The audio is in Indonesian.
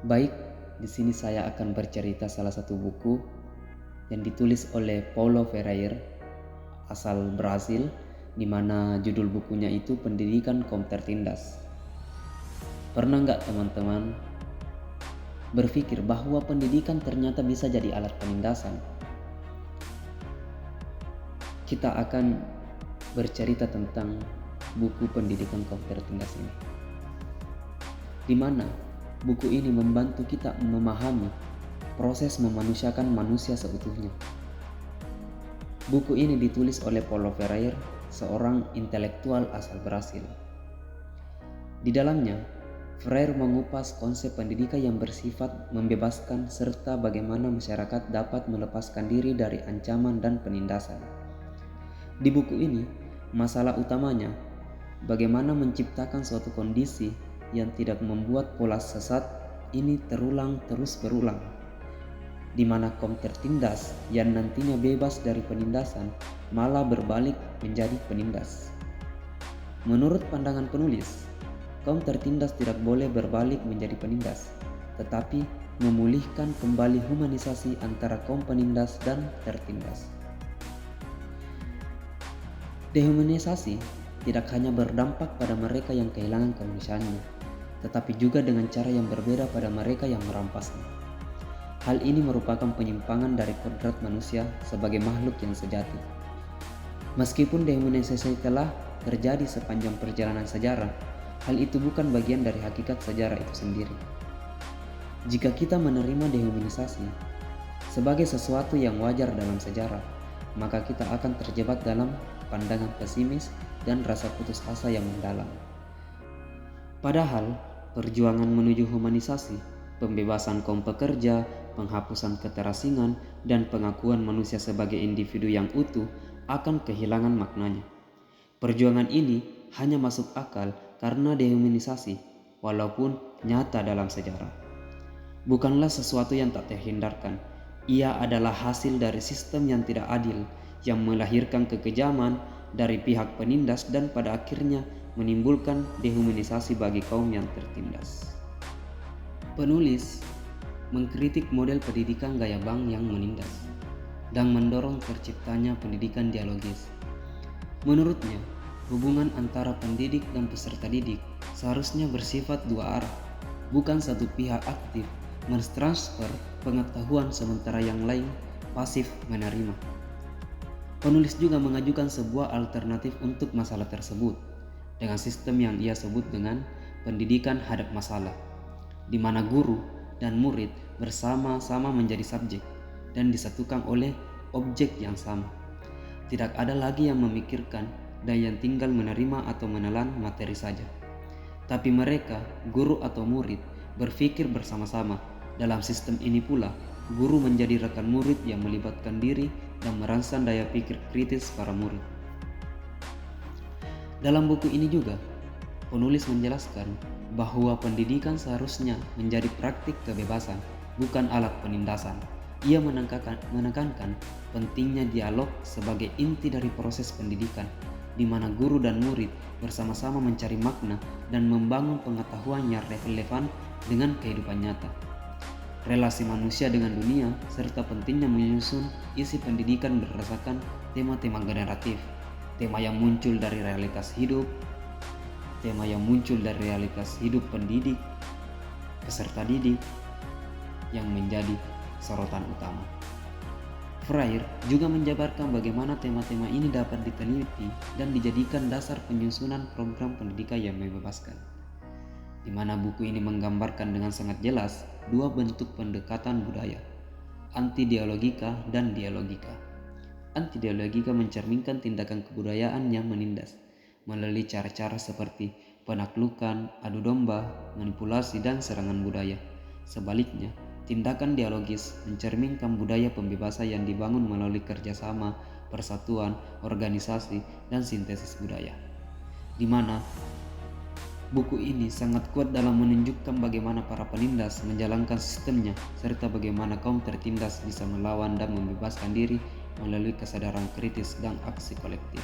Baik, di sini saya akan bercerita salah satu buku yang ditulis oleh Paulo Freire, asal Brasil, di mana judul bukunya itu Pendidikan Kaum Tertindas. Pernah nggak teman-teman berpikir bahwa pendidikan ternyata bisa jadi alat penindasan? Kita akan bercerita tentang buku Pendidikan Kaum Tertindas ini, di mana buku ini membantu kita memahami proses memanusiakan manusia seutuhnya. Buku ini ditulis oleh Paulo Freire, seorang intelektual asal Brasil. Di dalamnya, Freire mengupas konsep pendidikan yang bersifat membebaskan serta bagaimana masyarakat dapat melepaskan diri dari ancaman dan penindasan. Di buku ini, masalah utamanya bagaimana menciptakan suatu kondisi yang tidak membuat pola sesat ini terulang terus berulang, di mana kaum tertindas yang nantinya bebas dari penindasan malah berbalik menjadi penindas. Menurut pandangan penulis, kaum tertindas tidak boleh berbalik menjadi penindas, tetapi memulihkan kembali humanisasi antara kaum penindas dan tertindas. Dehumanisasi tidak hanya berdampak pada mereka yang kehilangan kemanusiaannya, tetapi juga dengan cara yang berbeda pada mereka yang merampasnya. Hal ini merupakan penyimpangan dari kodrat manusia sebagai makhluk yang sejati. Meskipun dehumanisasi telah terjadi sepanjang perjalanan sejarah, hal itu bukan bagian dari hakikat sejarah itu sendiri. Jika kita menerima dehumanisasi sebagai sesuatu yang wajar dalam sejarah, maka kita akan terjebak dalam pandangan pesimis dan rasa putus asa yang mendalam. Padahal, perjuangan menuju humanisasi, pembebasan kaum pekerja, penghapusan keterasingan, dan pengakuan manusia sebagai individu yang utuh akan kehilangan maknanya. Perjuangan ini hanya masuk akal karena dehumanisasi, walaupun nyata dalam sejarah. Bukanlah sesuatu yang tak terhindarkan. Ia adalah hasil dari sistem yang tidak adil, yang melahirkan kekejaman dari pihak penindas dan pada akhirnya menimbulkan dehumanisasi bagi kaum yang tertindas. Penulis mengkritik model pendidikan gaya bank yang menindas dan mendorong terciptanya pendidikan dialogis. Menurutnya, hubungan antara pendidik dan peserta didik seharusnya bersifat dua arah, bukan satu pihak aktif mentransfer pengetahuan sementara yang lain pasif menerima. Penulis juga mengajukan sebuah alternatif untuk masalah tersebut dengan sistem yang ia sebut dengan pendidikan hadap masalah, di mana guru dan murid bersama-sama menjadi subjek dan disatukan oleh objek yang sama. Tidak ada lagi yang memikirkan dan yang tinggal menerima atau menelan materi saja, tapi mereka, guru atau murid, berpikir bersama-sama. Dalam sistem ini pula, guru menjadi rekan murid yang melibatkan diri dan merangsang daya pikir kritis para murid. Dalam buku ini juga, penulis menjelaskan bahwa pendidikan seharusnya menjadi praktik kebebasan, bukan alat penindasan. Ia menekankan pentingnya dialog sebagai inti dari proses pendidikan, di mana guru dan murid bersama-sama mencari makna dan membangun pengetahuan yang relevan dengan kehidupan nyata, relasi manusia dengan dunia, serta pentingnya menyusun isi pendidikan berdasarkan tema-tema generatif, tema yang muncul dari realitas hidup, pendidik, peserta didik yang menjadi sorotan utama. Freire juga menjabarkan bagaimana tema-tema ini dapat diteliti dan dijadikan dasar penyusunan program pendidikan yang membebaskan, di mana buku ini menggambarkan dengan sangat jelas dua bentuk pendekatan budaya, anti-dialogika dan dialogika. Anti-dialogika mencerminkan tindakan kebudayaan yang menindas melalui cara-cara seperti penaklukan, adu domba, manipulasi, dan serangan budaya. Sebaliknya, tindakan dialogis mencerminkan budaya pembebasan yang dibangun melalui kerjasama, persatuan, organisasi, dan sintesis budaya, di mana buku ini sangat kuat dalam menunjukkan bagaimana para penindas menjalankan sistemnya, serta bagaimana kaum tertindas bisa melawan dan membebaskan diri melalui kesadaran kritis dan aksi kolektif.